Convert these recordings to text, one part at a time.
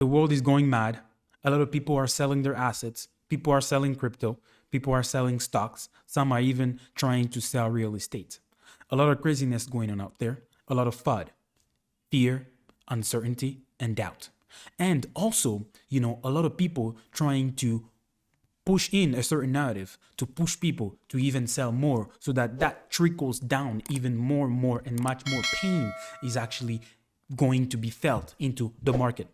The world is going mad. A lot of people are selling their assets. People are selling crypto. People are selling stocks. Some are even trying to sell real estate. A lot of craziness going on out there. A lot of FUD, fear, uncertainty, and doubt. And also, a lot of people trying to push in a certain narrative to push people to even sell more so that that trickles down even more and more, and much more pain is actually going to be felt into the market.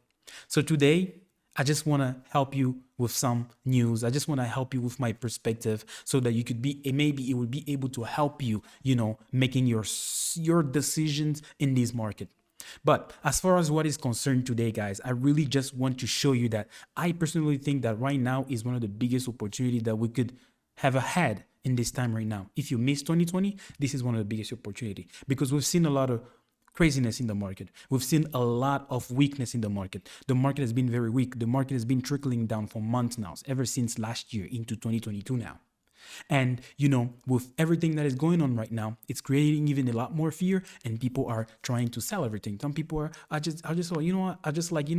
So today, I just want to help you with some news. I just want to help you with my perspective so that you could be, maybe it would be able to help you, making your decisions in this market. But as far as what is concerned today, guys, I really just want to show you that I personally think that right now is one of the biggest opportunities that we could have ahead in this time right now. If you miss 2020, this is one of the biggest opportunity, because we've seen a lot of craziness in the market. We've seen a lot of weakness in the market. The market has been very weak. The market has been trickling down for months now, ever since last year into 2022 now. And, with everything that is going on right now, it's creating even a lot more fear, and people are trying to sell everything. Some people are just, I don't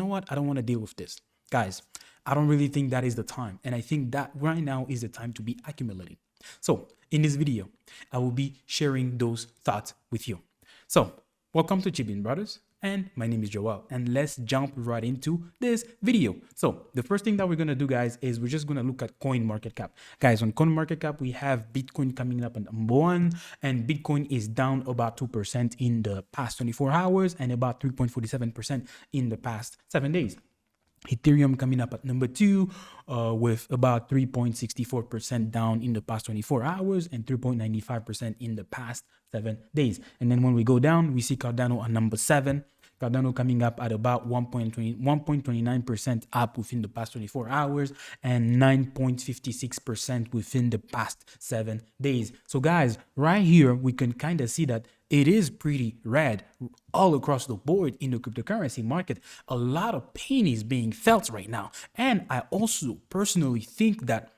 want to deal with this. Guys, I don't really think that is the time. And I think that right now is the time to be accumulating. So in this video, I will be sharing those thoughts with you. So welcome to Chibind Brothers. And my name is Joel, and let's jump right into this video. So the first thing that we're going to do, guys, is we're just going to look at coin market cap. Guys, on coin market cap, we have Bitcoin coming up at number 1, and Bitcoin is down about 2% in the past 24 hours and about 3.47% in the past 7 days. Ethereum coming up at number 2 with about 3.64% down in the past 24 hours and 3.95% in the past 7 days. And then when we go down, we see Cardano at number 7. Cardano coming up at about 1.29% up within the past 24 hours and 9.56% within the past 7 days. So guys, right here, we can kind of see that it is pretty red all across the board in the cryptocurrency market. A lot of pain is being felt right now. And I also personally think that,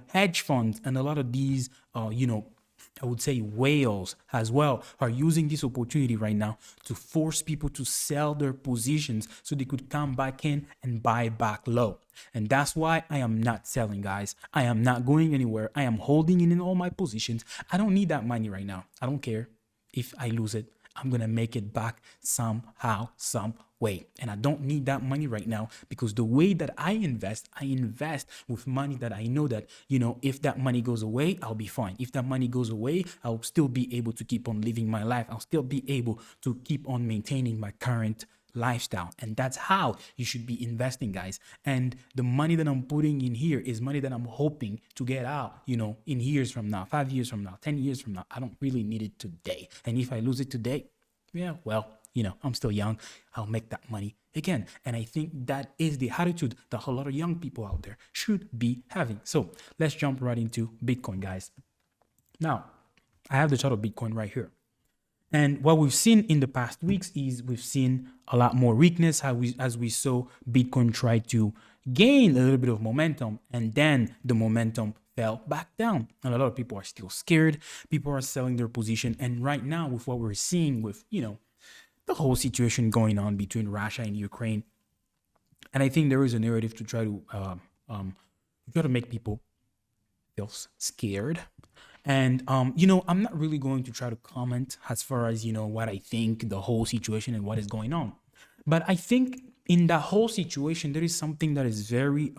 hedge funds and a lot of these, I would say whales as well are using this opportunity right now to force people to sell their positions so they could come back in and buy back low. And that's why I am not selling, guys. I am not going anywhere. I am holding in all my positions. I don't need that money right now. I don't care if I lose it. I'm going to make it back somehow, some way. And I don't need that money right now, because the way that I invest with money that I know that, if that money goes away, I'll be fine. If that money goes away, I'll still be able to keep on living my life. I'll still be able to keep on maintaining my current lifestyle. And that's how you should be investing, guys. And the money that I'm putting in here is money that I'm hoping to get out, in years from now, 5 years from now, 10 years from now. I don't really need it today. And if I lose it today, yeah, well, I'm still young. I'll make that money again. And I think that is the attitude that a lot of young people out there should be having. So let's jump right into Bitcoin, guys. Now, I have the chart of Bitcoin right here. And what we've seen in the past weeks is we've seen a lot more weakness as we saw Bitcoin try to gain a little bit of momentum, and then the momentum fell back down. And a lot of people are still scared. People are selling their position. And right now, with what we're seeing with, the whole situation going on between Russia and Ukraine, and I think there is a narrative to try to make people feel scared. And, I'm not really going to try to comment as far as, what I think the whole situation and what is going on. But I think in that whole situation, there is something that is very,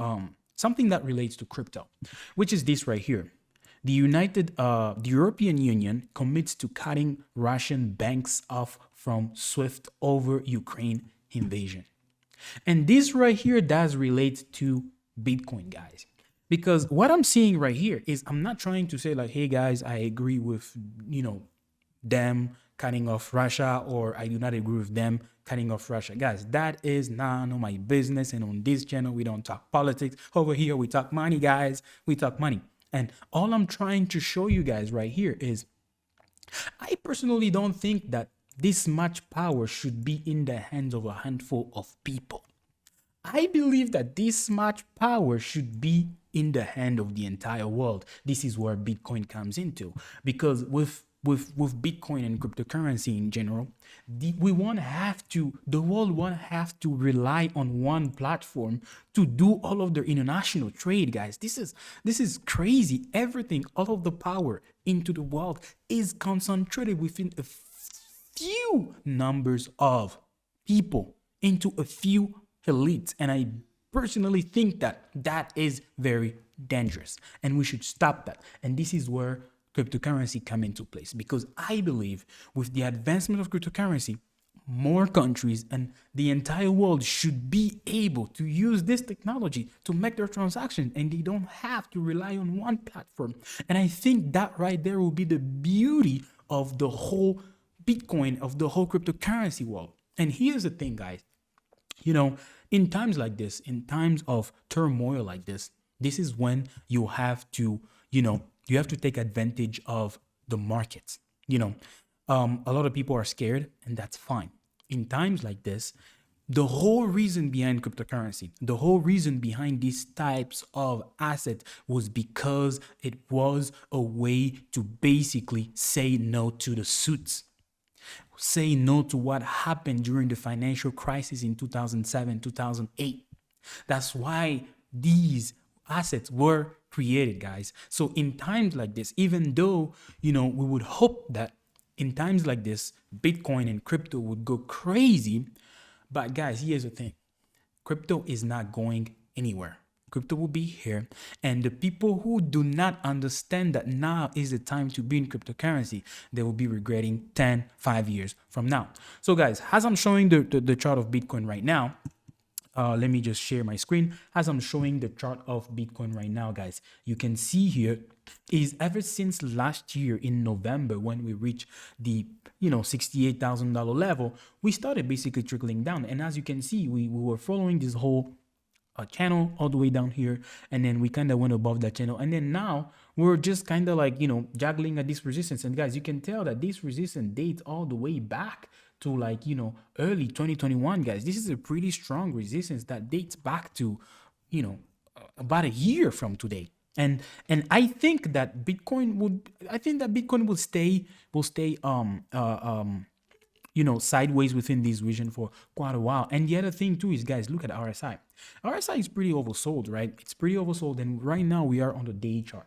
something that relates to crypto, which is this right here. The European Union commits to cutting Russian banks off from SWIFT over Ukraine invasion. And this right here does relate to Bitcoin, guys. Because what I'm seeing right here is, I'm not trying to say like, hey guys, I agree with, them cutting off Russia, or I do not agree with them cutting off Russia. Guys, that is none of my business. And on this channel, we don't talk politics. Over here, we talk money, guys. We talk money. And all I'm trying to show you guys right here is, I personally don't think that this much power should be in the hands of a handful of people. I believe that this much power should be in the hand of the entire world. This is where Bitcoin comes into, because with with Bitcoin and cryptocurrency in general, the world won't have to rely on one platform to do all of their international trade, guys. This is crazy. Everything, all of the power into the world is concentrated within a few numbers of people, into a few elites. And I personally think that that is very dangerous and we should stop that. And this is where cryptocurrency come into place, because I believe with the advancement of cryptocurrency, more countries and the entire world should be able to use this technology to make their transactions, and they don't have to rely on one platform. And I think that right there will be the beauty of the whole Bitcoin, of the whole cryptocurrency world. And here's the thing, guys. In times like this, in times of turmoil like this is when you have to, you have to take advantage of the markets. A lot of people are scared, and that's fine. In times like this, the whole reason behind cryptocurrency, the whole reason behind these types of assets was because it was a way to basically say no to the suits. Say no to what happened during the financial crisis in 2007, 2008. That's why these assets were created, guys. So in times like this, even though, we would hope that in times like this, Bitcoin and crypto would go crazy. But guys, here's the thing. Crypto is not going anywhere. Crypto will be here. And the people who do not understand that now is the time to be in cryptocurrency, they will be regretting 5 years from now. So guys, as I'm showing the chart of Bitcoin right now, let me just share my screen. As I'm showing the chart of Bitcoin right now, guys, you can see here is ever since last year in November, when we reached the $68,000 level, we started basically trickling down. And as you can see, we were following this whole channel all the way down here, and then we kind of went above that channel, and then now we're just kind of like juggling at this resistance. And guys, you can tell that this resistance dates all the way back to early 2021, guys. This is a pretty strong resistance that dates back to about a year from today. And I think that Bitcoin will stay sideways within this region for quite a while. And the other thing too is, guys, look at RSI. RSI is pretty oversold, right? It's pretty oversold, and right now we are on the day chart.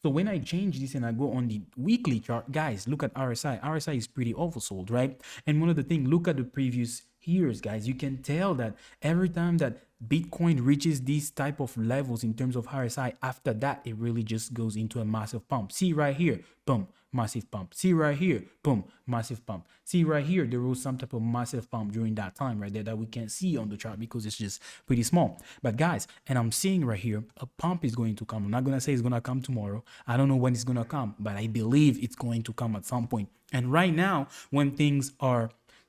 So when I change this and I go on the weekly chart, guys, look at RSI. RSI is pretty oversold, right? And one of the things, look at the previous years, guys. You can tell that every time that Bitcoin reaches these type of levels in terms of RSI, after that, it really just goes into a massive pump. See right here, boom, massive pump. See right here, boom, massive pump. See right here, there was some type of massive pump during that time right there that we can't see on the chart because it's just pretty small. But guys, and I'm seeing right here, a pump is going to come. I'm not going to say it's going to come tomorrow. I don't know when it's going to come, but I believe it's going to come at some point. And right now, when things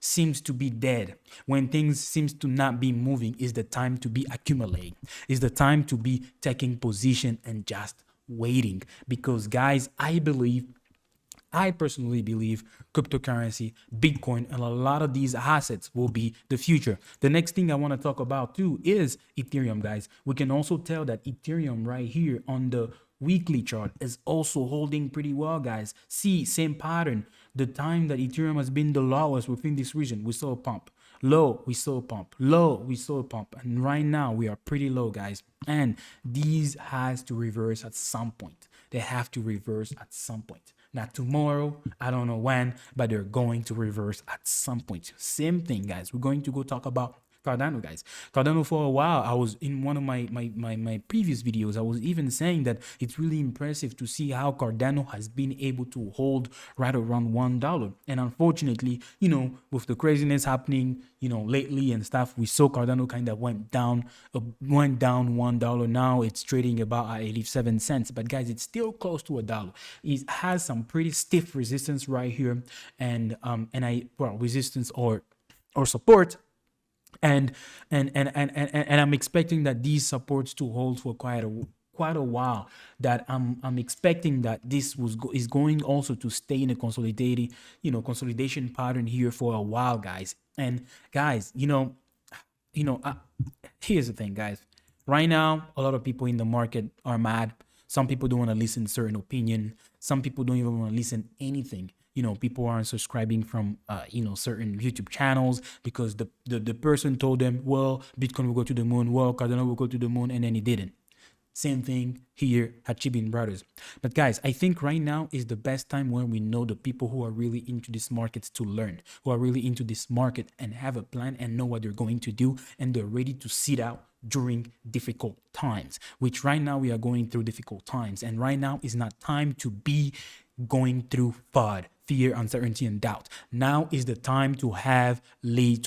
seems to be dead, when things seems to not be moving, is the time to be accumulating, is the time to be taking position and just waiting. Because guys, I personally believe cryptocurrency, Bitcoin, and a lot of these assets will be the future. The next thing I want to talk about too is Ethereum, guys. We can also tell that Ethereum right here on the weekly chart is also holding pretty well, guys. See, same pattern. The time that Ethereum has been the lowest within this region, we saw a pump. Low, we saw a pump. Low, we saw a pump. And right now, we are pretty low, guys. And these has to reverse at some point. They have to reverse at some point. Not tomorrow, I don't know when, but they're going to reverse at some point. Same thing, guys. We're going to go talk about Cardano, guys. Cardano, for a while, I was in one of my previous videos, I was even saying that it's really impressive to see how Cardano has been able to hold right around $1. And unfortunately, with the craziness happening, lately and stuff, we saw Cardano kind of went down $1. Now it's trading about 87 cents. But guys, it's still close to $1. It has some pretty stiff resistance right here, and resistance or support. And I'm expecting that these supports to hold for quite a while. That I'm expecting that this is going also to stay in a consolidation pattern here for a while, guys. And guys, here's the thing, guys. Right now, a lot of people in the market are mad. Some people don't want to listen to certain opinion. Some people don't even want to listen anything. people aren't subscribing from certain YouTube channels because the person told them, well, Bitcoin will go to the moon, well, Cardano will go to the moon, and then it didn't. Same thing here at Chibind Brothers. But guys, I think right now is the best time when we know the people who are really into this market to learn, who are really into this market and have a plan and know what they're going to do, and they're ready to sit out during difficult times, which right now we are going through difficult times. And right now is not time to be going through FUD, fear, uncertainty, and doubt. Now is the time to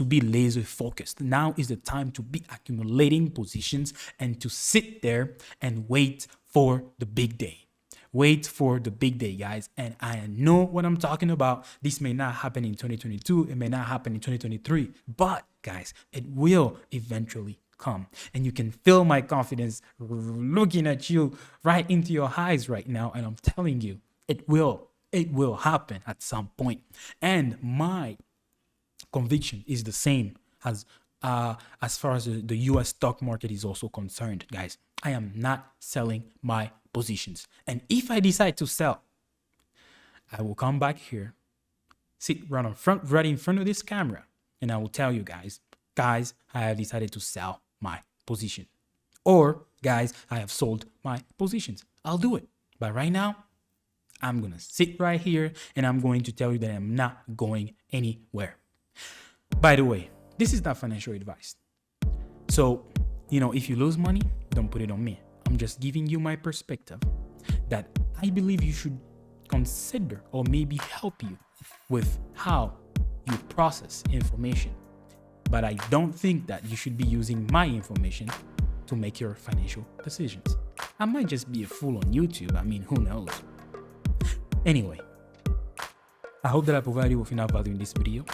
be laser focused. Now is the time to be accumulating positions and to sit there and wait for the big day. Wait for the big day, guys. And I know what I'm talking about. This may not happen in 2022. It may not happen in 2023. But guys, it will eventually come. And you can feel my confidence looking at you right into your eyes right now. And I'm telling you, it will happen at some point. And my conviction is the same as far as the US stock market is also concerned, guys. I am not selling my positions. And if I decide to sell, I will come back here, sit right in front of this camera, and I will tell you guys, I have decided to sell my position. Or, guys, I have sold my positions. I'll do it. But right now, I'm going to sit right here and I'm going to tell you that I'm not going anywhere. By the way, this is not financial advice. So, if you lose money, don't put it on me. I'm just giving you my perspective that I believe you should consider or maybe help you with how you process information. But I don't think that you should be using my information to make your financial decisions. I might just be a fool on YouTube. I mean, who knows? Anyway, I hope that I provided you with enough value in this video.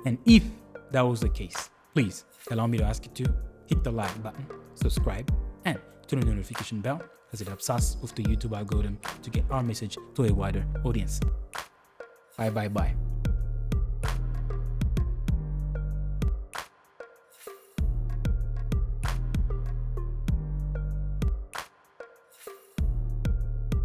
And if that was the case, please allow me to ask you to hit the like button, subscribe, and turn on the notification bell, as it helps us with the YouTube algorithm to get our message to a wider audience. Bye.